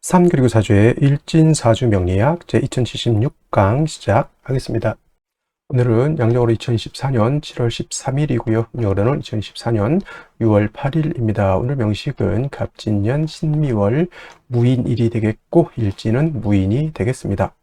산 그리고 사주의 일진사주 명리학 제2076강 시작하겠습니다. 오늘은 양력으로 2024년 7월 13일이고요. 음력으로는 2024년 6월 8일입니다. 오늘 명식은 갑진년 신미월 무인일이 되겠고 일진은 무인이 되겠습니다.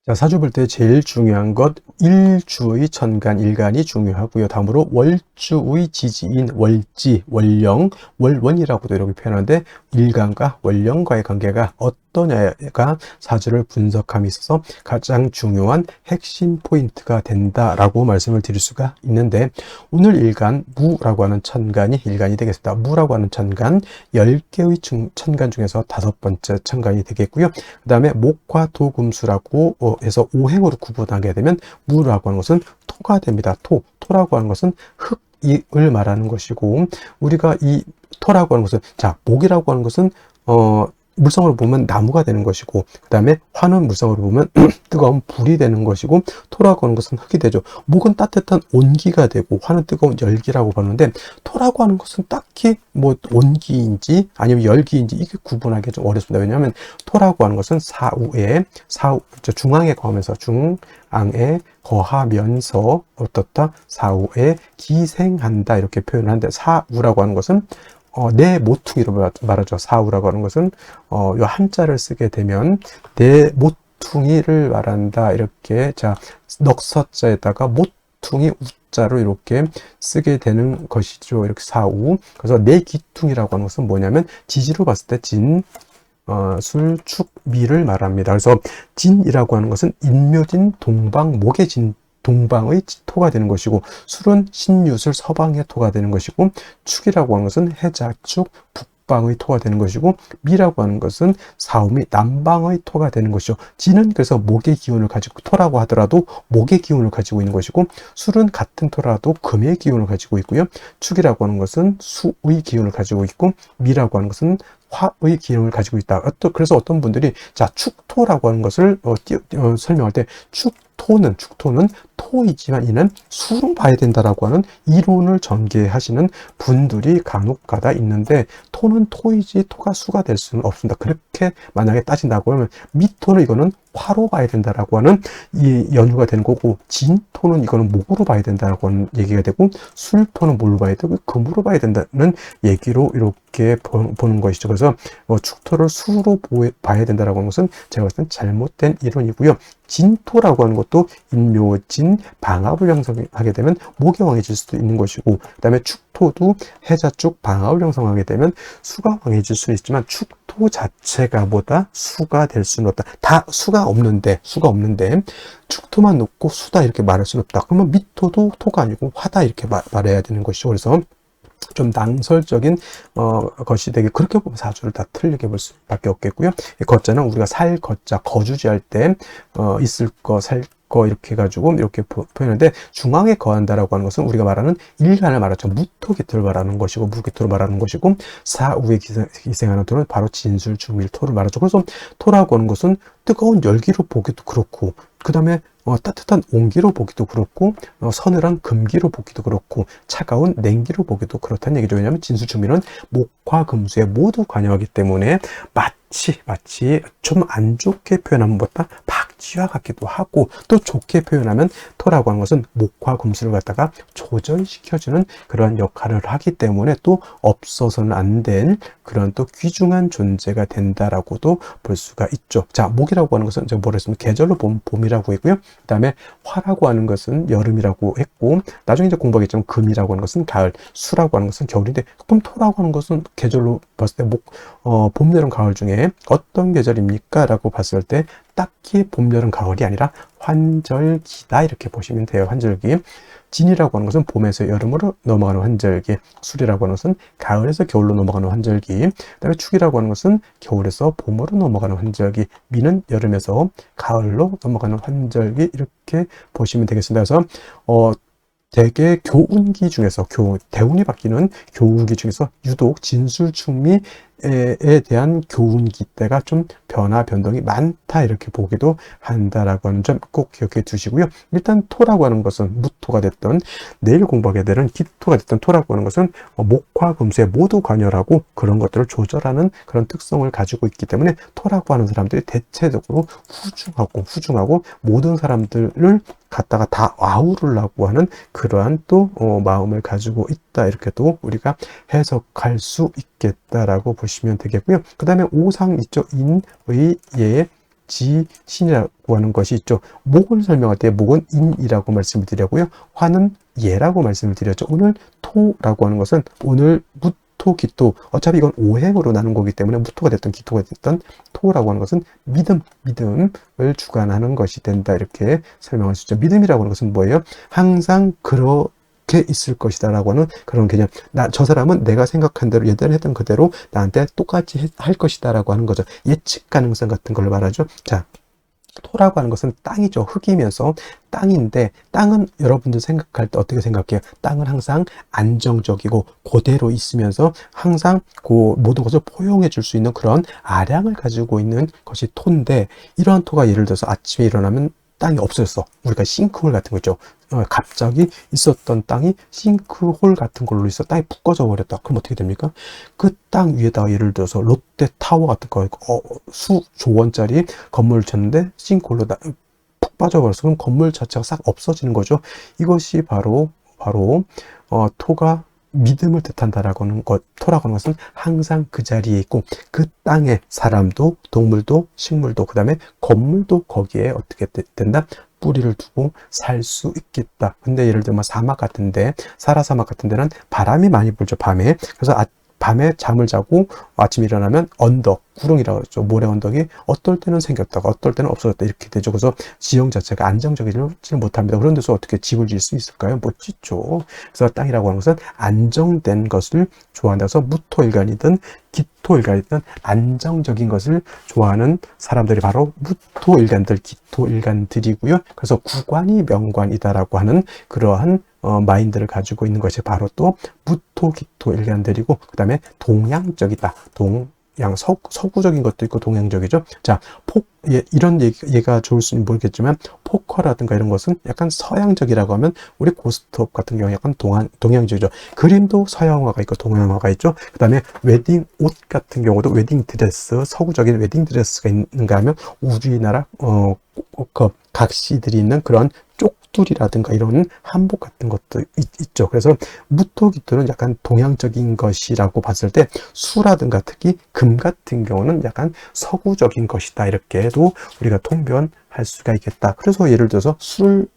자, 사주 볼 때 제일 중요한 것 일주의 천간, 일간이 중요하고요. 다음으로 월주의 지지인 월지, 월령, 월원이라고도 이렇게 표현하는데 일간과 월령과의 관계가 어떠냐가 사주를 분석함에 있어서 가장 중요한 핵심 포인트가 된다라고 말씀을 드릴 수가 있는데, 오늘 일간 무라고 하는 천간이 일간이 되겠습니다. 무라고 하는 천간 10개의 천간 중에서 5번째 천간이 되겠고요. 그 다음에 목화 토금수라고 해서 오행으로 구분하게 되면 무라고 하는 것은 토가 됩니다. 토라고 하는 것은 흙을 말하는 것이고, 우리가 이 토라고 하는 것은, 자, 목이라고 하는 것은 물성으로 보면 나무가 되는 것이고, 그 다음에 화는 물성으로 보면 뜨거운 불이 되는 것이고, 토라고 하는 것은 흙이 되죠. 목은 따뜻한 온기가 되고, 화는 뜨거운 열기라고 보는데, 토라고 하는 것은 딱히 뭐 온기인지 아니면 열기인지 이게 구분하기 좀 어렵습니다. 왜냐하면 토라고 하는 것은 중앙에 거하면서, 중앙에 거하면서 어떻다? 사후에 기생한다 이렇게 표현하는데, 사우라고 하는 것은 내 모퉁이로 말하죠. 사우라고 하는 것은 요 한자를 쓰게 되면 내 모퉁이를 말한다. 이렇게, 자, 넉서자에다가 모퉁이 우자로 이렇게 쓰게 되는 것이죠. 이렇게 사우. 그래서 내 기퉁이라고 하는 것은 뭐냐면 지지로 봤을 때 진, 술, 축, 미를 말합니다. 그래서 진이라고 하는 것은 인묘진, 동방, 목의 진, 동방의 토가 되는 것이고, 술은 신유술, 서방의 토가 되는 것이고, 축이라고 하는 것은 해자축, 북방의 토가 되는 것이고, 미라고 하는 것은 사음이 남방의 토가 되는 것이죠. 진은 그래서 목의 기운을 가지고, 토라고 하더라도 목의 기운을 가지고 있는 것이고, 술은 같은 토라도 금의 기운을 가지고 있고요. 축이라고 하는 것은 수의 기운을 가지고 있고, 미라고 하는 것은 화의 기운을 가지고 있다. 그래서 어떤 분들이, 자, 축토라고 하는 것을 설명할 때 축토는 토이지만 이는 수로 봐야 된다라고 하는 이론을 전개하시는 분들이 간혹가다 있는데, 토는 토이지 토가 수가 될 수는 없습니다. 그렇게 만약에 따진다고 하면 미토는 이거는 화로 봐야 된다라고 하는 이 연유가 되는 거고, 진토는 이거는 목으로 봐야 된다라고 하는 얘기가 되고, 술토는 뭘로 봐야 되고 금으로 봐야 된다는 얘기로 이렇게 보는 것이죠. 그래서 축토를 수로 봐야 된다라고 하는 것은 제가 봤을 땐 잘못된 이론이고요. 진토라고 하는 것도 인묘진, 방압을 형성하게 되면 목이 왕해질 수도 있는 것이고, 그 다음에 축토도 해자축, 방압을 형성하게 되면 수가 왕해질 수는 있지만, 축토 자체가 뭐다? 수가 될 수는 없다. 다 수가 없는데 축토만 놓고 수다 이렇게 말할 수는 없다. 그러면 미토도 토가 아니고 화다 이렇게 말해야 되는 것이죠. 그래서 좀 낭설적인 것이 되게, 그렇게 보면 사주를 다 틀리게 볼 수밖에 없겠고요. 이 거자는 우리가 살 거자, 거주지할 때 있을 거, 살 거 이렇게 해가지고 이렇게 표현하는데, 중앙에 거한다라고 하는 것은 우리가 말하는 일간을 말하죠. 무토기토를 말하는 것이고, 무기토를 말하는 것이고, 사우에 기생하는 토는 바로 진술, 중밀, 토를 말하죠. 그래서 토라고 하는 것은 뜨거운 열기로 보기도 그렇고, 그 다음에 따뜻한 온기로 보기도 그렇고, 서늘한 금기로 보기도 그렇고, 차가운 냉기로 보기도 그렇다는 얘기죠. 왜냐하면 진수충밀은 목화 금수에 모두 관여하기 때문에 마치 좀 안 좋게 표현하면 뭐다? 박쥐와 같기도 하고, 또 좋게 표현하면 토라고 하는 것은 목화 금수를 갖다가 조절시켜주는 그런 역할을 하기 때문에 또 없어서는 안 될 그런 또 귀중한 존재가 된다라고도 볼 수가 있죠. 자, 목이라고 하는 것은 제가 뭐라 했으면 계절로 보면 봄이라고 했고요. 그 다음에 화라고 하는 것은 여름이라고 했고, 나중에 이제 공부하겠지만 금이라고 하는 것은 가을, 수라고 하는 것은 겨울인데, 그럼 토라고 하는 것은 계절로 봤을 때 봄, 여름, 가을 중에 어떤 계절입니까? 라고 봤을 때 딱히 봄, 여름, 가을이 아니라 환절기다 이렇게 보시면 돼요. 환절기. 진이라고 하는 것은 봄에서 여름으로 넘어가는 환절기, 술이라고 하는 것은 가을에서 겨울로 넘어가는 환절기, 그 다음에 축이라고 하는 것은 겨울에서 봄으로 넘어가는 환절기, 미는 여름에서 가을로 넘어가는 환절기, 이렇게 보시면 되겠습니다. 그래서 대개 교운기 중에서 대운이 바뀌는 교운기 중에서 유독 진술충미 에 대한 교훈 기대가 좀 변화 변동이 많다 이렇게 보기도 한다라고 하는 점 꼭 기억해 두시고요. 일단 토라고 하는 것은 무토가 됐던 내일 공부하게 되는 기토가 됐던 토라고 하는 것은 목화 금수에 모두 관여하고 그런 것들을 조절하는 그런 특성을 가지고 있기 때문에 토라고 하는 사람들이 대체적으로 후중하고 모든 사람들을 갖다가 다 아우르려고 하는 그러한 또 마음을 가지고 있다 이렇게 또 우리가 해석할 수 있겠다라고 보시면 되겠고요. 그 다음에 오상 있죠. 인의 예 지 신이라고 하는 것이 있죠. 목을 설명할 때 목은 인이라고 말씀을 드렸고요. 화는 예라고 말씀을 드렸죠. 오늘 토라고 하는 것은 오늘 무토 기토, 어차피 이건 오행으로 나눈 거기 때문에 무토가 됐던 기토가 됐던 토라고 하는 것은 믿음을 주관하는 것이 된다 이렇게 설명할 수 있죠. 믿음이라고 하는 것은 뭐예요? 항상 그렇게 있을 것이다 라고 하는 그런 개념. 저 사람은 내가 생각한 대로 예전에 했던 그대로 나한테 똑같이 할 것이다 라고 하는 거죠. 예측 가능성 같은 걸 말하죠. 자, 토라고 하는 것은 땅이죠. 흙이면서 땅인데, 땅은 여러분들 생각할 때 어떻게 생각해요? 땅은 항상 안정적이고 그대로 있으면서 항상 그 모든 것을 포용해 줄 수 있는 그런 아량을 가지고 있는 것이 토인데, 이러한 토가 예를 들어서 아침에 일어나면 땅이 없어졌어. 우리가 싱크홀 같은 거 있죠. 갑자기 있었던 땅이 싱크홀 같은 걸로 있어 땅이 푹 꺼져 버렸다. 그럼 어떻게 됩니까? 그 땅 위에다가 예를 들어서 롯데타워 같은 거 수조 원짜리 건물을 쳤는데 싱크홀로 푹 빠져버렸어. 그럼 건물 자체가 싹 없어지는 거죠. 이것이 바로 토가 믿음을 뜻한다라고 하는 것, 토라고 하는 것은 항상 그 자리에 있고 그 땅에 사람도 동물도 식물도 그 다음에 건물도 거기에 어떻게 된다? 뿌리를 두고 살 수 있겠다. 근데 예를 들면 사막 같은데, 사라사막 같은 데는 바람이 많이 불죠, 밤에. 그래서 밤에 잠을 자고 아침에 일어나면 언덕, 구릉이라고 하죠. 모래 언덕이 어떨 때는 생겼다가 어떨 때는 없어졌다 이렇게 되죠. 그래서 지형 자체가 안정적이지 못합니다. 그런 데서 어떻게 집을 지을 수 있을까요? 못 짓죠. 그래서 땅이라고 하는 것은 안정된 것을 좋아한다. 그래서 무토일간이든 기토일간이든 안정적인 것을 좋아하는 사람들이 바로 무토일간들, 기토일간들이고요. 그래서 구관이 명관이다라고 하는 그러한 마인드를 가지고 있는 것이 바로 또 무토, 기토 일간들이고, 그 다음에 동양적이다. 서구적인 것도 있고 동양적이죠. 자, 이런 얘가 좋을지는 모르겠지만 포커라든가 이런 것은 약간 서양적이라고 하면 우리 고스톱 같은 경우 약간 동양적이죠. 그림도 서양화가 있고 동양화가 있죠. 그 다음에 웨딩 옷 같은 경우도 웨딩 드레스, 서구적인 웨딩 드레스가 있는가 하면 우리나라 각시들이 있는 그런 쪽둘이라든가 이런 한복 같은 것도 있죠. 그래서 무토기토는 약간 동양적인 것이라고 봤을 때 수라든가 특히 금 같은 경우는 약간 서구적인 것이다 이렇게도 우리가 통변할 수가 있겠다. 그래서 예를 들어서 술을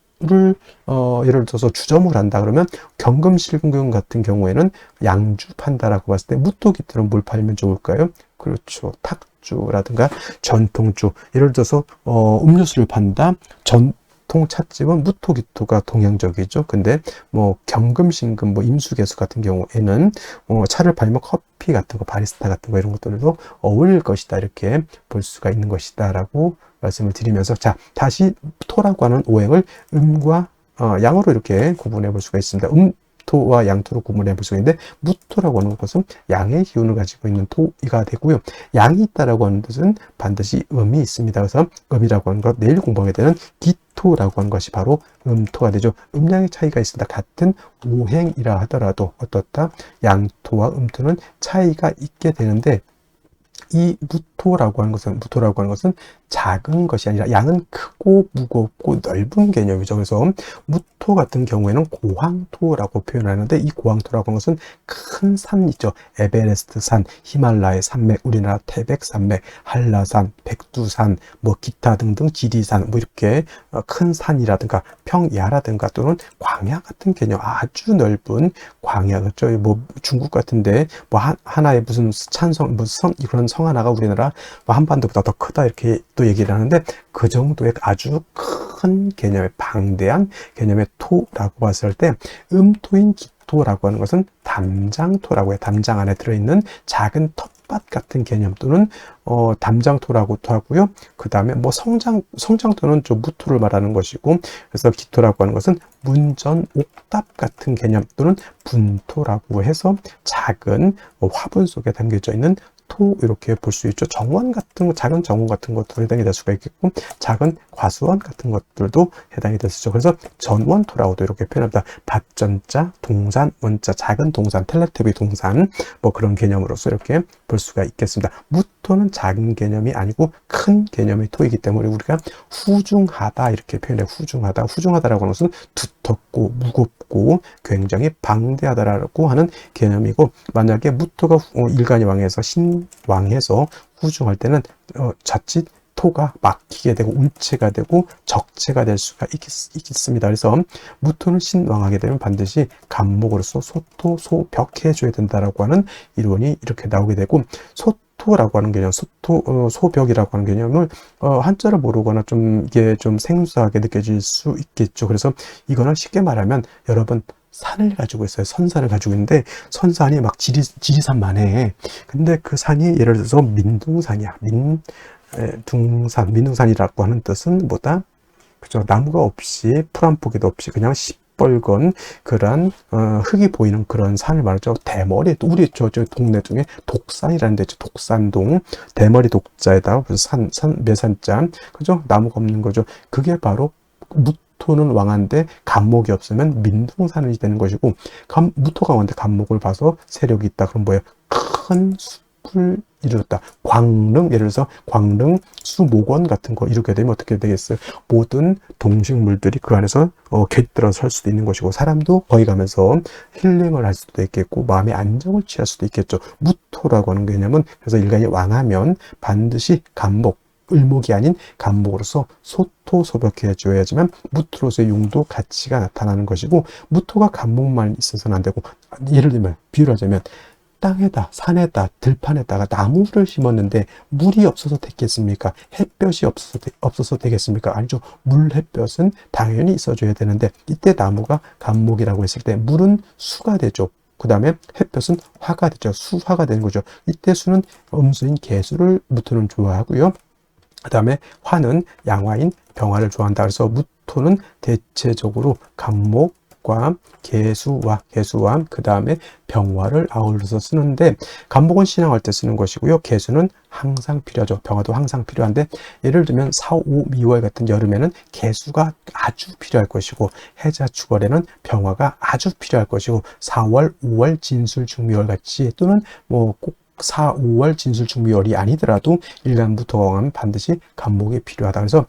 예를 들어서 주점을 한다 그러면 경금실금 같은 경우에는 양주 판다라고 봤을 때 무토기토는 뭘 팔면 좋을까요? 그렇죠. 탁주라든가 전통주. 예를 들어서 음료수를 판다. 전통 찻집은 무토기토가 동양적이죠. 근데 경금신금, 임수개수 같은 경우에는 차를 팔면 커피 같은 거, 바리스타 같은 거 이런 것들도 어울릴 것이다 이렇게 볼 수가 있는 것이다라고 말씀을 드리면서, 자, 다시 토라고 하는 오행을 음과 양으로 이렇게 구분해 볼 수가 있습니다. 토와 양토로 구분해 볼 수가 있는데, 무토라고 하는 것은 양의 기운을 가지고 있는 토가 되고요. 양이 있다라고 하는 뜻은 반드시 음이 있습니다. 그래서 음이라고 하는 것, 내일 공부하게 되는 기토라고 하는 것이 바로 음토가 되죠. 음양의 차이가 있습니다. 같은 오행이라 하더라도 어떻다? 양토와 음토는 차이가 있게 되는데, 이 무토라고 하는 것은 작은 것이 아니라 양은 크고 무겁고 넓은 개념이죠. 그래서 무토 같은 경우에는 고황토라고 표현하는데, 이 고황토라고 하는 것은 큰 산 있죠. 에베레스트 산, 히말라야 산맥, 우리나라 태백산맥, 한라산, 백두산, 기타 등등 지리산, 이렇게 큰 산이라든가 평야라든가 또는 광야 같은 개념, 아주 넓은 광야, 그렇죠. 중국 같은데 하나의 무슨 찬성, 무슨 그런 성 하나가 우리나라 한반도보다 더 크다 이렇게 또 얘기를 하는데, 그 정도의 아주 큰 개념의 방대한 개념의 토라고 봤을 때, 음토인 기토라고 하는 것은 담장토라고 해요. 담장 안에 들어있는 작은 텃밭 같은 개념 또는 담장토라고도 하고요. 그 다음에 성장토는 좀 무토를 말하는 것이고, 그래서 기토라고 하는 것은 문전 옥답 같은 개념 또는 분토라고 해서 작은 화분 속에 담겨져 있는 토 이렇게 볼 수 있죠. 정원 같은 거, 작은 정원 같은 것도 해당이 될 수가 있겠고, 작은 과수원 같은 것들도 해당이 될 수 있죠. 그래서 전원토라고도 이렇게 표현합니다. 밭전자, 동산, 원자, 작은 동산, 텔레토비 동산, 뭐 그런 개념으로서 이렇게 볼 수가 있겠습니다. 무토는 작은 개념이 아니고 큰 개념의 토이기 때문에 우리가 후중하다 이렇게 표현해요. 후중하다. 후중하다라고 하는 것은 두텁고 무겁고 굉장히 방대하다라고 하는 개념이고, 만약에 무토가 일간이 왕해서 신왕해서 후중할 때는 자칫 토가 막히게 되고 운체가 되고 적체가 될 수가 있겠습니다. 그래서 무토는 신왕하게 되면 반드시 간목으로서 소토, 소벽 해줘야 된다라고 하는 이론이 이렇게 나오게 되고, 소토라고 하는 개념, 소벽이라고 하는 개념을 한자를 모르거나 좀 이게 좀 생소하게 느껴질 수 있겠죠. 그래서 이거는 쉽게 말하면 여러분 산을 가지고 있어요. 선산을 가지고 있는데 선산이 막 지리산만해. 근데 그 산이 예를 들어서 민둥산이야. 민둥산이라고 하는 뜻은 뭐다? 그죠? 나무가 없이 풀 한 포기도 없이 그냥 시뻘건 그런 흙이 보이는 그런 산을 말하죠. 대머리, 우리 저 동네 중에 독산이라는 데 있죠. 독산동, 대머리 독자에다가 매산자, 그죠? 나무가 없는 거죠. 그게 바로 무토는 왕한데 간목이 없으면 민둥산이 되는 것이고, 무토가 왕한데 간목을 봐서 세력이 있다. 그럼 뭐예요? 큰 숲을 이루었다. 광릉, 예를 들어서 광릉 수목원 같은 거 이렇게 되면 어떻게 되겠어요? 모든 동식물들이 그 안에서 깃들어 설 수도 있는 것이고, 사람도 거기 가면서 힐링을 할 수도 있겠고 마음의 안정을 취할 수도 있겠죠. 무토라고 하는 개념은 그래서 일간이 왕하면 반드시 간목, 을목이 아닌 간목으로서 소토, 소벽해 줘야지만 무토로서의 용도, 가치가 나타나는 것이고, 무토가 간목만 있어서는 안 되고, 예를 들면 비유를 하자면 땅에다, 산에다, 들판에다가 나무를 심었는데 물이 없어서 됐겠습니까? 햇볕이 없어서 되겠습니까? 아니죠. 물, 햇볕은 당연히 있어줘야 되는데, 이때 나무가 간목이라고 했을 때 물은 수가 되죠. 그 다음에 햇볕은 화가 되죠. 수화가 되는 거죠. 이때 수는 음수인 개수를 무토는 좋아하고요. 그 다음에 화는 양화인 병화를 좋아한다. 그래서 무토는 대체적으로 간목과 개수와 그 다음에 병화를 아울러서 쓰는데, 간목은 신앙할 때 쓰는 것이고요. 개수는 항상 필요하죠. 병화도 항상 필요한데, 예를 들면 4, 5, 미월 같은 여름에는 개수가 아주 필요할 것이고, 해자 축월에는 병화가 아주 필요할 것이고, 4월, 5월 진술 중미월 같이, 또는 꼭 4, 5월 진술중미월이 아니더라도 일간무토가 왕하면 반드시 간목이 필요하다. 그래서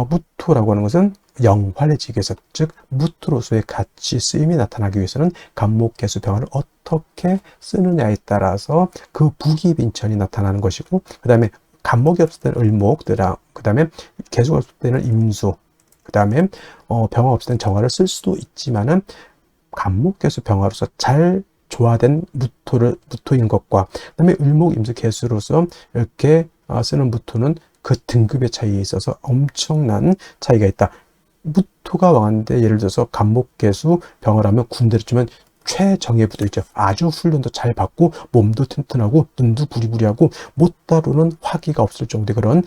무토라고 하는 것은 영활해지기 위해서, 즉 무토로서의 가치 쓰임이 나타나기 위해서는 간목, 개수, 병화를 어떻게 쓰느냐에 따라서 그 부기빈천이 나타나는 것이고, 그 다음에 간목이 없을 때는 을목, 그 다음에 개수가 없을 때는 임수, 그 다음에 병화 없을 때는 정화를 쓸 수도 있지만은 간목, 개수, 병화로서 잘 조화된 무토인 것과, 그다음에 을목, 임수, 개수로서 이렇게 쓰는 무토는 그 등급의 차이에 있어서 엄청난 차이가 있다. 무토가 왕한데 예를 들어서 간목, 개수, 병화라면 군대를 주면 최정예 부대 있죠. 아주 훈련도 잘 받고 몸도 튼튼하고 눈도 부리부리하고 못 다루는 화기가 없을 정도의 그런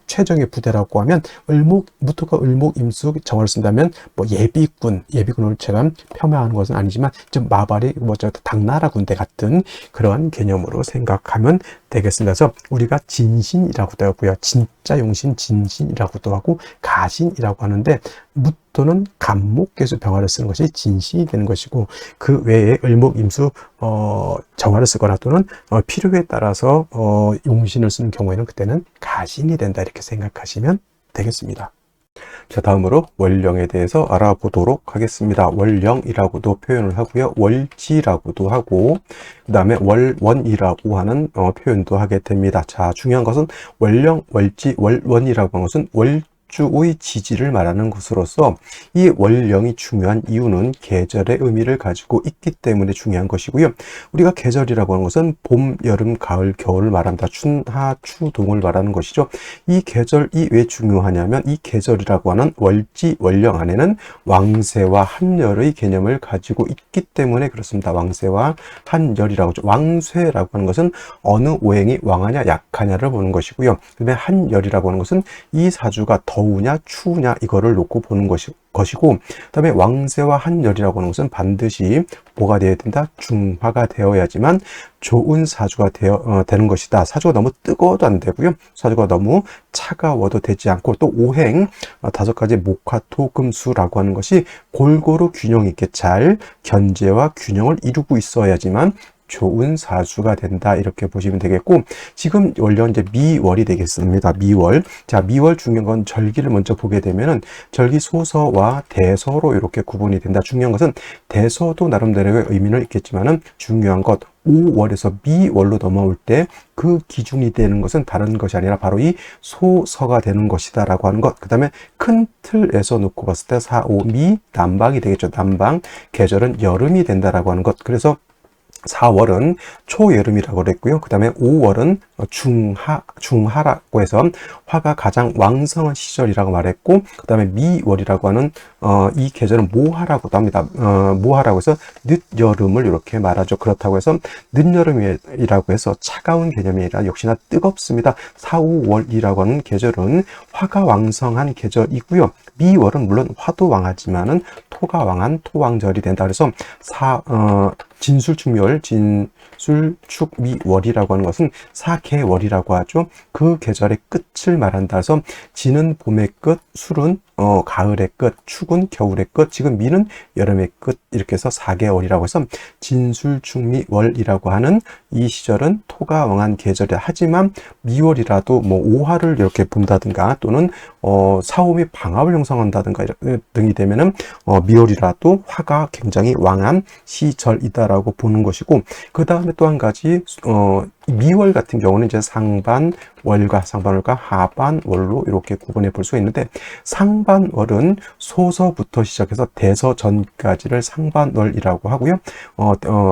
최정예 부대라고 하면, 무토가 을목, 임수, 정화를 쓴다면 예비군을 제가 폄하하는 것은 아니지만 좀 마발이 당나라 군대 같은 그런 개념으로 생각하면 되겠습니다. 그래서 우리가 진신이라고도 하고요, 진짜 용신, 진신이라고도 하고 가신이라고 하는데, 무토는 간목, 개수, 병화를 쓰는 것이 진신이 되는 것이고, 그 외에 을목, 임수, 정화를 쓰거나 또는 필요에 따라서 용신을 쓰는 경우에는 그때는 가신이 된다, 이렇게 생각하시면 되겠습니다. 자, 다음으로 월령에 대해서 알아보도록 하겠습니다. 월령이라고도 표현을 하고요, 월지라고도 하고, 그 다음에 월원이라고 하는 표현도 하게 됩니다. 자, 중요한 것은 월령, 월지, 월원이라고 하는 것은 주의 지지를 말하는 것으로서, 이 월령이 중요한 이유는 계절의 의미를 가지고 있기 때문에 중요한 것이고요. 우리가 계절이라고 하는 것은 봄, 여름, 가을, 겨울을 말한다. 춘하, 추동을 말하는 것이죠. 이 계절이 왜 중요하냐면, 이 계절이라고 하는 월지, 월령 안에는 왕세와 한열의 개념을 가지고 있기 때문에 그렇습니다. 왕세와 한열이라고 하죠. 왕세라고 하는 것은 어느 오행이 왕하냐 약하냐를 보는 것이고요. 그다음에 한열이라고 하는 것은 이 사주가 더 더우냐 추우냐 이거를 놓고 보는 것이고, 그다음에 왕세와 한열이라고 하는 것은 반드시 뭐가 되어야 된다? 중화가 되어야지만 좋은 사주가 되는 것이다. 사주가 너무 뜨거워도 안 되고요. 사주가 너무 차가워도 되지 않고, 또 오행 5가지 목화토금수라고 하는 것이 골고루 균형 있게 잘 견제와 균형을 이루고 있어야지만 좋은 사주가 된다, 이렇게 보시면 되겠고, 지금 원래 이제 미월이 되겠습니다. 미월. 자, 미월 중요한 건 절기를 먼저 보게 되면은 절기 소서와 대서로 이렇게 구분이 된다. 중요한 것은 대서도 나름대로의 의미는 있겠지만은 중요한 것 5월에서 미월로 넘어올 때 그 기준이 되는 것은 다른 것이 아니라 바로 이 소서가 되는 것이다 라고 하는 것. 그 다음에 큰 틀에서 놓고 봤을 때 4, 5, 미 남방이 되겠죠. 남방. 계절은 여름이 된다라고 하는 것. 그래서 4월은 초여름이라고 그랬고요. 그 다음에 5월은 중하라고 해서 화가 가장 왕성한 시절이라고 말했고, 그 다음에 미월이라고 하는 이 계절은 모하라고도 합니다. 모하라고 해서 늦여름을 이렇게 말하죠. 그렇다고 해서 늦여름이라고 해서 차가운 개념이 아니라 역시나 뜨겁습니다. 4, 5월이라고 하는 계절은 화가 왕성한 계절이고요. 미월은 물론 화도 왕하지만은 토가 왕한 토왕절이 된다. 그래서 진술축미월, 진술축미월이라고 하는 것은 사계월이라고 하죠. 그 계절의 끝을 말한다. 해서 진은 봄의 끝, 술은 가을의 끝, 축은 겨울의 끝, 지금 미는 여름의 끝, 이렇게 해서 4개월이라고 해서 진술축미월이라고 하는 이 시절은 토가 왕한 계절이다. 하지만 미월이라도 뭐 오화를 이렇게 본다든가 또는 사오미 방압을 형성한다든가 등이 되면은 미월이라도 화가 굉장히 왕한 시절이다라고 보는 것이고, 그 다음에 또 한 가지 미월 같은 경우는 이제 상반월과 하반월로 이렇게 구분해 볼 수 있는데, 상반월은 소서부터 시작해서 대서 전까지를 상반월이라고 하고요.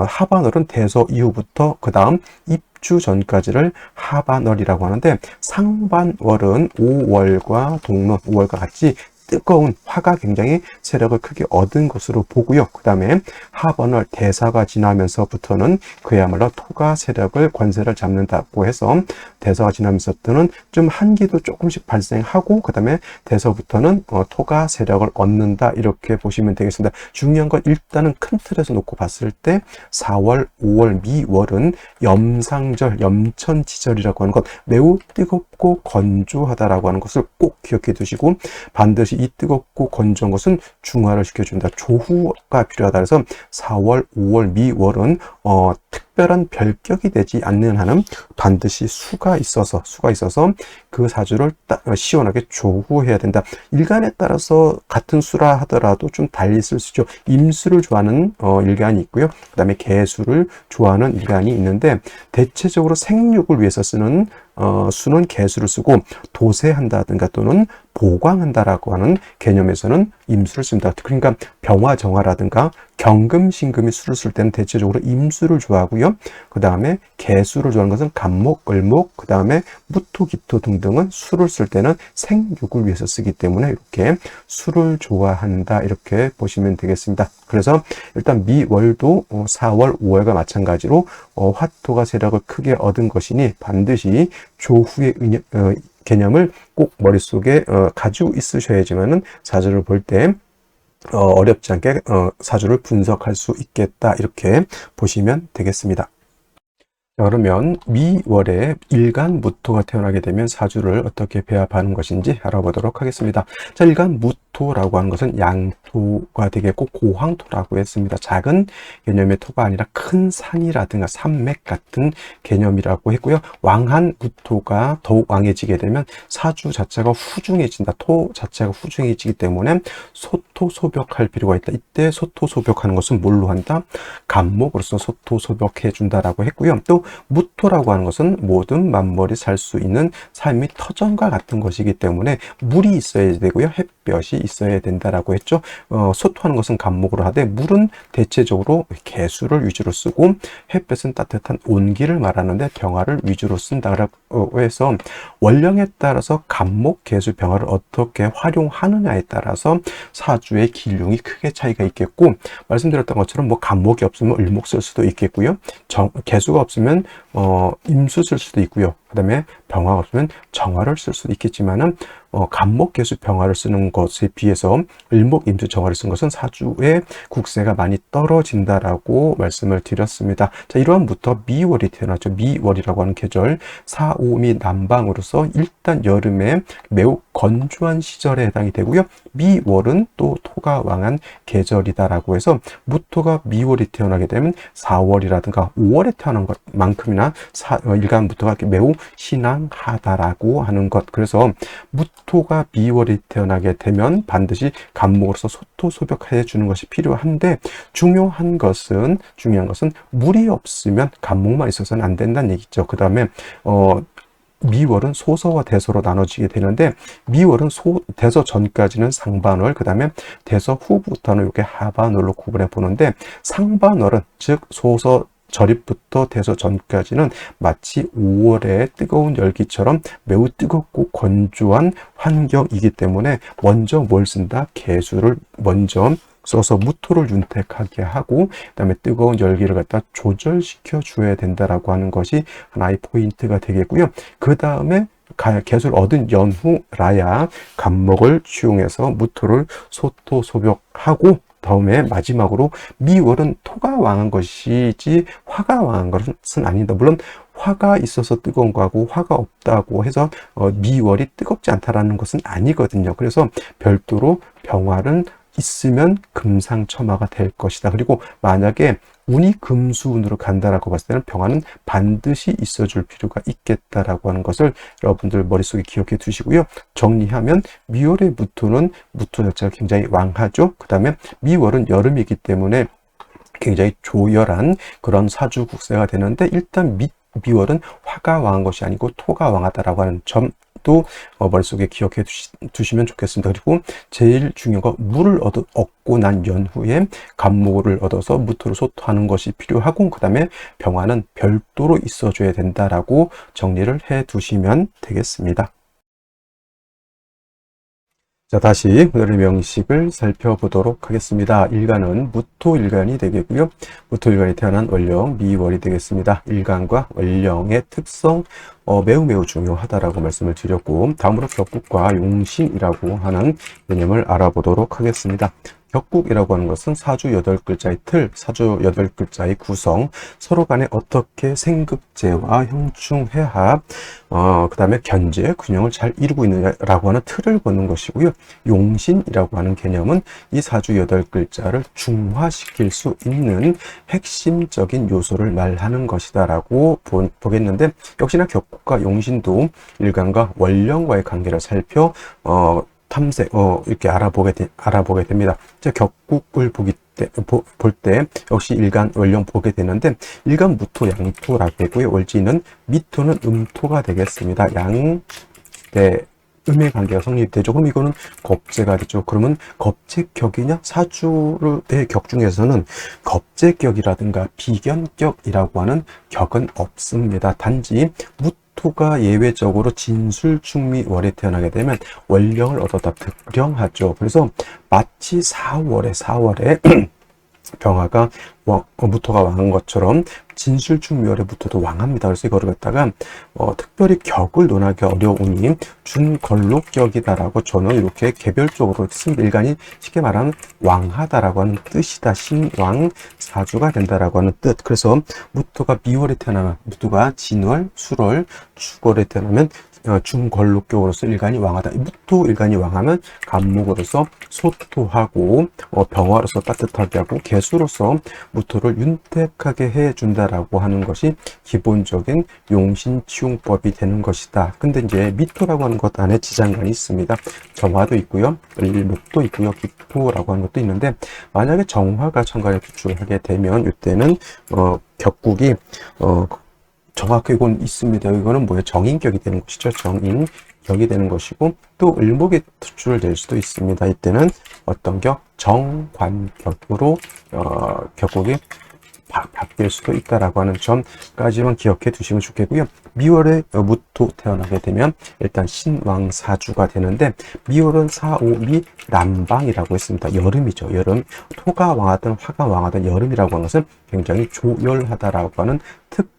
하반월은 대서 이후부터 그 다음 입주 전까지를 하반월이라고 하는데, 상반월은 5월과 동론, 5월과 같이 뜨거운 화가 굉장히 세력을 크게 얻은 것으로 보고요. 그 다음에 하반월 대사가 지나면서부터는 그야말로 토가 세력을 권세를 잡는다고 해서 대사가 지나면서부터는 좀 한기도 조금씩 발생하고, 그 다음에 대서부터는 토가 세력을 얻는다, 이렇게 보시면 되겠습니다. 중요한 건 일단은 큰 틀에서 놓고 봤을 때 4월, 5월, 미월은 염상절, 염천지절이라고 하는 것, 매우 뜨겁고 건조하다라고 하는 것을 꼭 기억해 두시고, 반드시 이 뜨겁고 건조한 것은 중화를 시켜준다. 조후가 필요하다. 그래서 4월, 5월, 미월은 특별한 별격이 되지 않는 한은 반드시 수가 있어서 그 사주를 시원하게 조후해야 된다. 일간에 따라서 같은 수라 하더라도 좀 달리 쓸 수 있죠. 임수를 좋아하는 일간이 있고요. 그 다음에 개수를 좋아하는 일간이 있는데, 대체적으로 생육을 위해서 쓰는 수는 개수를 쓰고, 도세한다든가 또는 보광한다라고 하는 개념에서는 임수를 씁니다. 그러니까 병화정화라든가 경금신금이 수를 쓸 때는 대체적으로 임수를 좋아하고요. 그 다음에 개수를 좋아하는 것은 간목, 을목, 그 다음에 무토, 기토 등등은 수를 쓸 때는 생육을 위해서 쓰기 때문에 이렇게 수를 좋아한다, 이렇게 보시면 되겠습니다. 그래서 일단 미월도 4월, 5월과 마찬가지로 화토가 세력을 크게 얻은 것이니 반드시 조후의 개념을 꼭 머릿속에 가지고 있으셔야지만은 사주를 볼 때 어렵지 않게 사주를 분석할 수 있겠다, 이렇게 보시면 되겠습니다. 자, 그러면 미월에 일간 무토가 태어나게 되면 사주를 어떻게 배합하는 것인지 알아보도록 하겠습니다. 자, 일간 무토라고 하는 것은 양토가 되겠고 고황토라고 했습니다. 작은 개념의 토가 아니라 큰 산이라든가 산맥 같은 개념이라고 했고요. 왕한 무토가 더욱 왕해지게 되면 사주 자체가 후중해진다. 토 자체가 후중해지기 때문에 소토소벽할 필요가 있다. 이때 소토소벽하는 것은 뭘로 한다? 간목으로서 소토소벽해 준다라고 했고요. 또 무토라고 하는 것은 모든 만물이 살 수 있는 삶이 터전과 같은 것이기 때문에 물이 있어야 되고요. 햇볕이 있어야 된다라고 했죠. 소토하는 것은 간목으로 하되, 물은 대체적으로 개수를 위주로 쓰고, 햇볕은 따뜻한 온기를 말하는데 병화를 위주로 쓴다고 해서 원령에 따라서 간목, 개수, 병화를 어떻게 활용하느냐에 따라서 사주의 기륭이 크게 차이가 있겠고, 말씀드렸던 것처럼 뭐 간목이 없으면 을목 쓸 수도 있겠고요. 개수가 없으면 임수 쓸 수도 있고요. 그다음에 병화가 없으면 정화를 쓸 수도 있겠지만은 간목, 개수, 병화를 쓰는 것에 비해서 을목, 임수, 정화를 쓴 것은 사주의 국세가 많이 떨어진다라고 말씀을 드렸습니다. 자, 1월부터 미월이 태어났죠. 미월이라고 하는 계절, 사오미 남방으로서 일단 여름에 매우 건조한 시절에 해당이 되고요. 미월은 또 토가 왕한 계절이다라고 해서 무토가 미월이 태어나게 되면 4월이라든가 5월에 태어난 것만큼이나 일간무토가 매우 신앙하다라고 하는 것. 그래서 무토가 미월이 태어나게 되면 반드시 간목으로서 소토소벽해 주는 것이 필요한데, 중요한 것은 물이 없으면 간목만 있어서는 안 된다는 얘기죠. 그 다음에 미월은 소서와 대서로 나눠지게 되는데, 미월은 대서 전까지는 상반월, 그 다음에 대서 후부터는 이렇게 하반월로 구분해 보는데, 상반월은 즉 소서 절입부터 대서 전까지는 마치 5월의 뜨거운 열기처럼 매우 뜨겁고 건조한 환경이기 때문에 먼저 뭘 쓴다? 개수를 먼저 써서 무토를 윤택하게 하고, 그다음에 뜨거운 열기를 갖다 조절시켜 줘야 된다라고 하는 것이 하나의 포인트가 되겠고요. 그 다음에 개수를 얻은 연후라야 간목을 취용해서 무토를 소토소벽하고, 다음에 마지막으로 미월은 토가 왕한 것이지 화가 왕한 것은 아니다. 물론 화가 있어서 뜨거운 거하고 화가 없다고 해서 미월이 뜨겁지 않다라는 것은 아니거든요. 그래서 별도로 병화는 있으면 금상첨화가 될 것이다. 그리고 만약에 운이 금수운으로 간다라고 봤을 때는 병화는 반드시 있어줄 필요가 있겠다라고 하는 것을 여러분들 머릿속에 기억해 두시고요. 정리하면 미월의 무토는 무토 자체가 굉장히 왕하죠. 그 다음에 미월은 여름이기 때문에 굉장히 조열한 그런 사주 국세가 되는데, 일단 미월은 화가 왕한 것이 아니고 토가 왕하다라고 하는 점도 머릿속에 기억해 두시면 좋겠습니다. 그리고 제일 중요한 건 물을 얻고 난 연후에 간목을 얻어서 무토를 소토하는 것이 필요하고, 그 다음에 병화는 별도로 있어줘야 된다라고 정리를 해 두시면 되겠습니다. 자, 다시 오늘의 명식을 살펴보도록 하겠습니다. 일간은 무토일간이 되겠고요. 무토일간이 태어난 월령 미월이 되겠습니다. 일간과 월령의 특성 매우 중요하다라고 말씀을 드렸고, 다음으로 격국과 용신이라고 하는 개념을 알아보도록 하겠습니다. 격국이라고 하는 것은 사주 8글자의 틀, 사주 8글자의 구성, 서로 간에 어떻게 생극제와 형충회합, 그 다음에 견제, 균형을 잘 이루고 있느냐라고 하는 틀을 보는 것이고요. 용신이라고 하는 개념은 이 사주 8글자를 중화시킬 수 있는 핵심적인 요소를 말하는 것이다라고 보겠는데, 역시나 격국과 용신도 일간과 월령과의 관계를 살펴 탐색, 이렇게 알아보게 됩니다. 자, 격국을 볼 때 역시 일간, 월령 보게 되는데, 일간 무토, 양토라고 되고요. 월지는 미토는 음토가 되겠습니다. 음의 관계가 성립되죠. 그럼 이거는 겁재가 되죠. 그러면 겁재격이냐? 사주의 격 중에서는 겁재격이라든가 비견격이라고 하는 격은 없습니다. 단지 무토가 예외적으로 진술충미월에 태어나게 되면 월령을 얻어다 득령하죠. 그래서 마치 4월에 병화가 무토가 왕한 것처럼 진술충미월의 무토도 왕합니다. 그래서 이거를 갖다가 특별히 격을 논하기 어려우니 준걸록격이다라고 저는 이렇게 개별적으로 씁니다. 일간이 쉽게 말하면 왕하다라고 하는 뜻이다. 신왕 사주가 된다라고 하는 뜻. 그래서 무토가 미월에 태어나면 무토가 진월, 술월, 축월에 태어나면 중걸록격으로서 일간이 왕하다. 무토 일간이 왕하면 간목으로서 소토하고 병화로서 따뜻하게 하고 개수로서 무토를 윤택하게 해준다라고 하는 것이 기본적인 용신치용법이 되는 것이다. 근데 이제 미토라고 하는 것 안에 지장간이 있습니다. 정화도 있고요, 일목도 있고요, 기토라고 하는 것도 있는데, 만약에 정화가 천간에 비출하게 되면 이때는 격국이 정확히 이건 있습니다. 이거는 뭐예요? 정인격이 되는 것이죠. 정인격이 되는 것이고, 또 을목에 투출을 낼 수도 있습니다. 이때는 어떤 격? 정관격으로 격국이 바뀔 수도 있다라고 하는 점까지만 기억해 두시면 좋겠고요. 미월에 무토 태어나게 되면 일단 신왕사주가 되는데, 미월은 사오미 남방이라고 했습니다. 여름이죠. 여름. 토가 왕하든 화가 왕하든 여름이라고 하는 것은 굉장히 조열하다라고 하는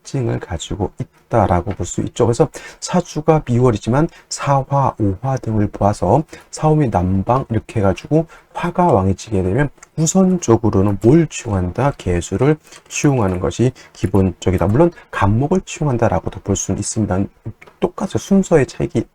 특징을 가지고 있다라고 볼 수 있죠. 그래서 사주가 미월이지만 사화, 오화 등을 보아서 사오미 남방 이렇게 해가지고 화가 왕해지게 되면 우선적으로는 뭘 치용한다? 계수를 치용하는 것이 기본적이다. 물론 간목을 치용한다라고도 볼 수는 있습니다. 똑같이 순서의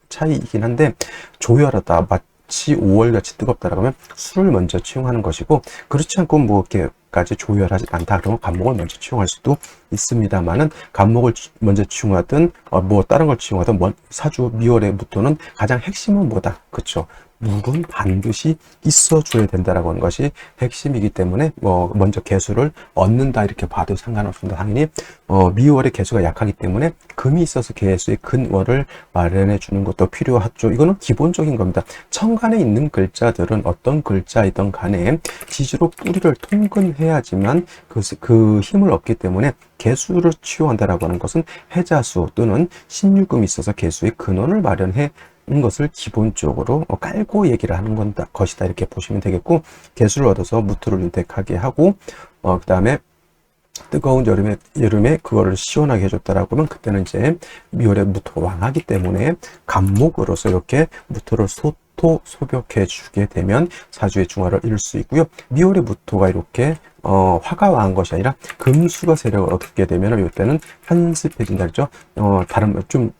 차이이긴 한데 조열하다, 마치 5월같이 뜨겁다라고 하면 술을 먼저 치용하는 것이고, 그렇지 않고 뭐 이렇게까지 조열하지 않다 그러면 간목을 먼저 치용할 수도 있습니다만은, 간목을 먼저 치용하든 뭐 다른 걸 치용하든 사주 미월에부터는 가장 핵심은 뭐다? 그렇죠? 물은 반드시 있어줘야 된다라고 하는 것이 핵심이기 때문에 뭐 먼저 개수를 얻는다 이렇게 봐도 상관없습니다. 당연히 미월의 개수가 약하기 때문에 금이 있어서 개수의 근월을 마련해 주는 것도 필요하죠. 이거는 기본적인 겁니다. 천간에 있는 글자들은 어떤 글자이든 간에 지지로 뿌리를 통근해야지만 그 힘을 얻기 때문에 개수를 치유한다라고 하는 것은 해자수 또는 신유금이 있어서 개수의 근원을 마련해 것을 기본적으로 깔고 얘기를 하는 것이다 이렇게 보시면 되겠고, 개수를 얻어서 무토를 윤택하게 하고 그 다음에 뜨거운 여름에 그거를 시원하게 해줬다라고 하면 그때는 이제 미월에 무토가 왕하기 때문에 간목으로서 이렇게 무토를 소벽해 주게 되면 사주의 중화를 이룰 수 있고요. 미월에 무토가 이렇게 화가 왕한 것이 아니라 금수가 세력을 얻게 되면 이때는 한습해진다 그랬죠. 다른 좀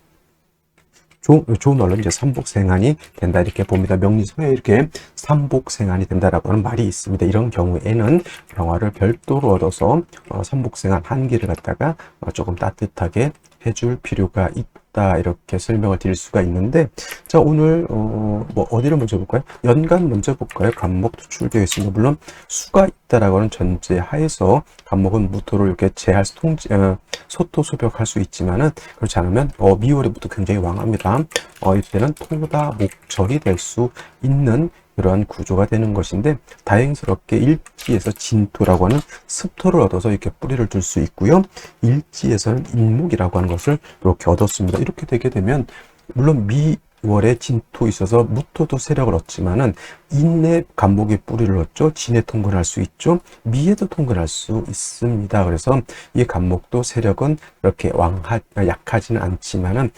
좋은 말로 이제 삼복생한이 된다 이렇게 봅니다. 명리서에 이렇게 삼복생한이 된다라고 하는 말이 있습니다. 이런 경우에는 병화를 별도로 얻어서 삼복생한 한기를 갖다가 조금 따뜻하게 해줄 필요가 있다 이렇게 설명을 드릴 수가 있는데, 자 오늘 뭐 어디를 먼저 볼까요? 연간 먼저 볼까요? 간목 투출되어 있습니다. 물론 수가 있다라고 하는 전제 하에서 간목은 무토를 이렇게 소토 소벽할 수 있지만은, 그렇지 않으면 미월에부터 굉장히 왕합니다. 이때는 토다 목절이 될 수 있는 그러한 구조가 되는 것인데, 다행스럽게 일지에서 진토라고 하는 습토를 얻어서 이렇게 뿌리를 둘 수 있고요. 일지에서는 인목이라고 하는 것을 이렇게 얻었습니다. 이렇게 되게 되면 물론 미월에 진토 있어서 무토도 세력을 얻지만은 인내 간목의 뿌리를 얻죠. 진에 통근할 수 있죠. 미에도 통근할 수 있습니다. 그래서 이 간목도 세력은 이렇게 약하지는 않지만은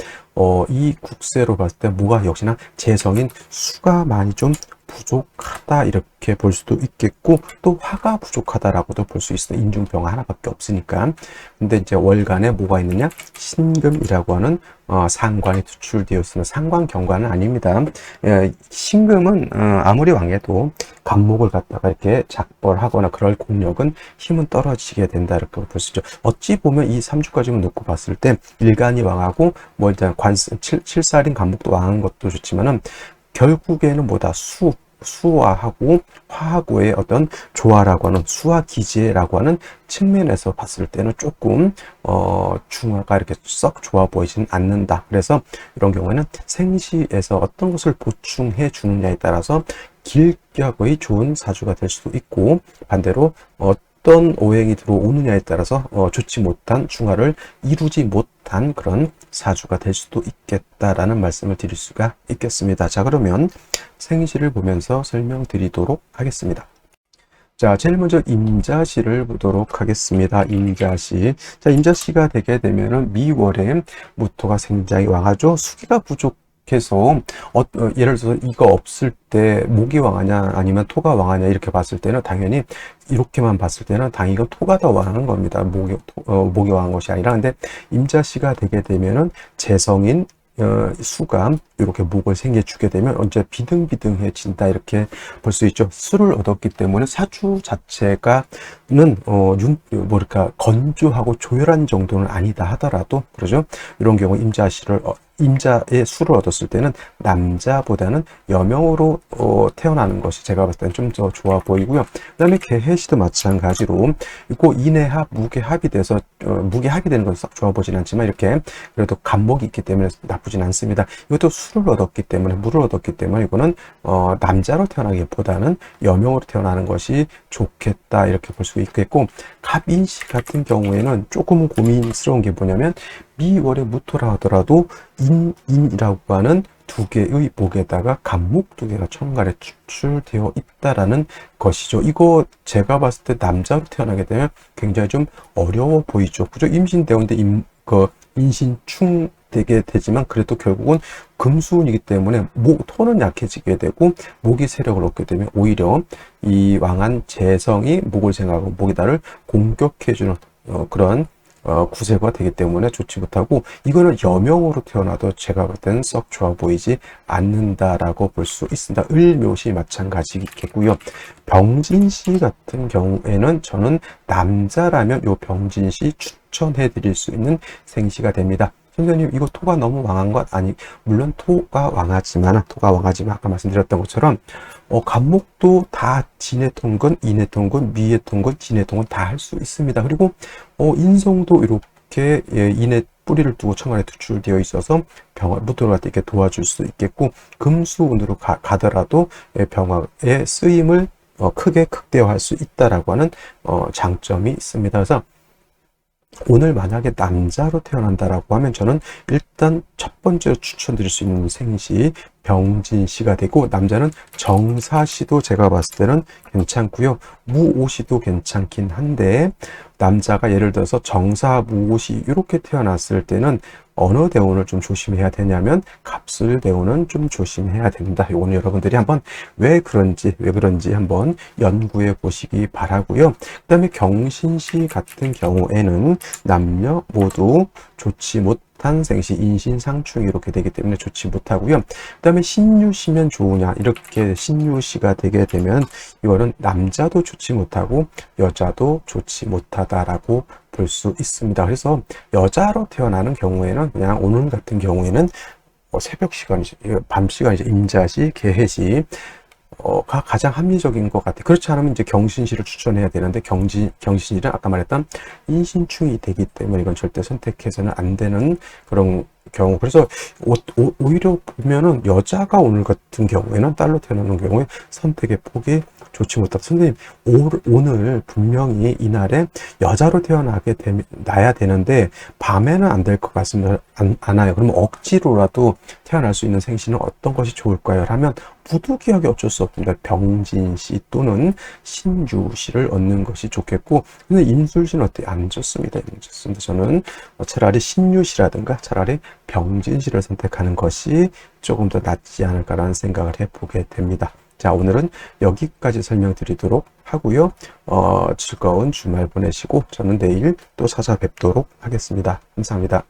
이 국세로 봤을 때 뭐가 역시나 재성인 수가 많이 좀 부족하다 이렇게 볼 수도 있겠고, 또 화가 부족하다라고도 볼 수 있어요. 인중병화 하나밖에 없으니까. 근데 이제 월간에 뭐가 있느냐? 신금이라고 하는 상관이 투출되어 있으면, 상관 경관은 아닙니다. 신금은 아무리 왕해도 간목을 갖다가 이렇게 작벌하거나 그럴 공력은 힘은 떨어지게 된다 이렇게 볼 수 있죠. 어찌 보면 이 3주까지만 놓고 봤을 때 일간이 왕하고 뭐 일단 칠살인 간목도 왕한 것도 좋지만은, 결국에는 뭐다? 수화하고 화하고의 어떤 조화라고 하는 수화 기제라고 하는 측면에서 봤을 때는 조금 중화가 이렇게 썩 좋아 보이지는 않는다. 그래서 이런 경우에는 생시에서 어떤 것을 보충해 주느냐에 따라서 길격의 좋은 사주가 될 수도 있고, 반대로 어떤 오행이 들어오느냐에 따라서 좋지 못한 중화를 이루지 못한 그런 사주가 될 수도 있겠다라는 말씀을 드릴 수가 있겠습니다. 자, 그러면 생시를 보면서 설명드리도록 하겠습니다. 자, 제일 먼저 임자시를 보도록 하겠습니다. 임자시. 자, 임자시가 되게 되면은 미월에 무토가 굉장히 왕하죠. 수기가 부족해서 예를 들어서 이거 없을 때 목이 왕하냐 아니면 토가 왕하냐 이렇게 봤을 때는 당연히 이렇게만 봤을 때는 당연히 이건 토가 더 왕한 겁니다. 목이 왕한 것이 아니라. 근데 임자시가 되게 되면은 재성인 수가 이렇게 목을 생겨주게 되면 언제 비등비등해진다 이렇게 볼 수 있죠. 수를 얻었기 때문에 사주 자체가는 뭐랄까 건조하고 조열한 정도는 아니다 하더라도, 그러죠. 이런 경우 임자의 수를 얻었을 때는 남자보다는 여명으로 태어나는 것이 제가 봤을 때는 좀 더 좋아 보이고요. 그 다음에 개해시도 마찬가지로 있고, 인해합, 무게합이 돼서 무게합이 되는 건 썩 좋아 보진 않지만 이렇게 그래도 간목이 있기 때문에 나쁘진 않습니다. 이것도 수를 얻었기 때문에, 물을 얻었기 때문에 이거는 남자로 태어나기보다는 여명으로 태어나는 것이 좋겠다 이렇게 볼 수 있겠고, 갑인시 같은 경우에는 조금 고민스러운 게 뭐냐면, 미월에 무토라 하더라도 인이라고 하는 두 개의 목에다가 간목 두 개가 천간에 추출되어 있다라는 것이죠. 이거 제가 봤을 때 남자로 태어나게 되면 굉장히 좀 어려워 보이죠. 그죠? 임신되었는데 인신충 되게 되지만 그래도 결국은 금수운이기 때문에 토는 약해지게 되고 목이 세력을 얻게 되면 오히려 이 왕한 재성이 목을 생각하고 목에다를 공격해주는 그런 구세가 되기 때문에 좋지 못하고, 이거는 여명으로 태어나도 제가 볼 때는 썩 좋아 보이지 않는다라고 볼 수 있습니다. 을묘시 마찬가지겠고요. 병진시 같은 경우에는 저는 남자라면 요 병진시 추천해 드릴 수 있는 생시가 됩니다. 선생님, 이거 토가 너무 왕한 것 아니, 물론 토가 왕하지만 아까 말씀드렸던 것처럼 간목도 다 진해통근, 인해통근, 미해통근, 진해통근 다 할 수 있습니다. 그리고 인성도 이렇게 인해 뿌리를 두고 천간에 투출되어 있어서 병화 무토를 이렇게 도와줄 수 있겠고, 금수운으로 가더라도 병화의 쓰임을 크게 극대화할 수 있다라고 하는 장점이 있습니다. 그래서 오늘 만약에 남자로 태어난다라고 하면 저는 일단 첫 번째로 추천드릴 수 있는 생시 병진시가 되고, 남자는 정사시도 제가 봤을 때는 괜찮고요. 무오시도 괜찮긴 한데, 남자가 예를 들어서 정사, 무오시 이렇게 태어났을 때는 어느 대운을 좀 조심해야 되냐면 갑술 대운은 좀 조심해야 됩니다. 오늘 여러분들이 한번 왜 그런지 한번 연구해 보시기 바라고요. 그 다음에 경신시 같은 경우에는 남녀 모두 좋지 못한 생시, 인신상충 이렇게 되기 때문에 좋지 못하고요. 그 다음에 신유시면 좋으냐, 이렇게 신유시가 되게 되면 이거는 남자도 좋지 못하고 여자도 좋지 못하다라고 볼 수 있습니다. 그래서 여자로 태어나는 경우에는 그냥 오늘 같은 경우에는 새벽 시간이죠. 밤 시간이죠. 임자시, 개해시 가 가장 합리적인 것 같아요. 그렇지 않으면 이제 경신시를 추천해야 되는데, 경신시는 아까 말했던 인신충이 되기 때문에 이건 절대 선택해서는 안 되는 그런 경우. 그래서 오히려 보면은 여자가 오늘 같은 경우에는 딸로 태어나는 경우에 선택의 폭이 좋지 못하다. 선생님, 오늘 분명히 이날에 여자로 나야 되는데 밤에는 안 될 것 같습니다. 않아요. 그러면 억지로라도 태어날 수 있는 생시는 어떤 것이 좋을까요? 하면 부득이하게 어쩔 수 없습니다. 병진시 또는 신유시를 얻는 것이 좋겠고, 근데 임술시는 어때요? 안 좋습니다. 안 좋습니다. 저는 차라리 신유시라든가 차라리 병진시를 선택하는 것이 조금 더 낫지 않을까라는 생각을 해보게 됩니다. 자, 오늘은 여기까지 설명드리도록 하고요. 즐거운 주말 보내시고 저는 내일 또 찾아뵙도록 하겠습니다. 감사합니다.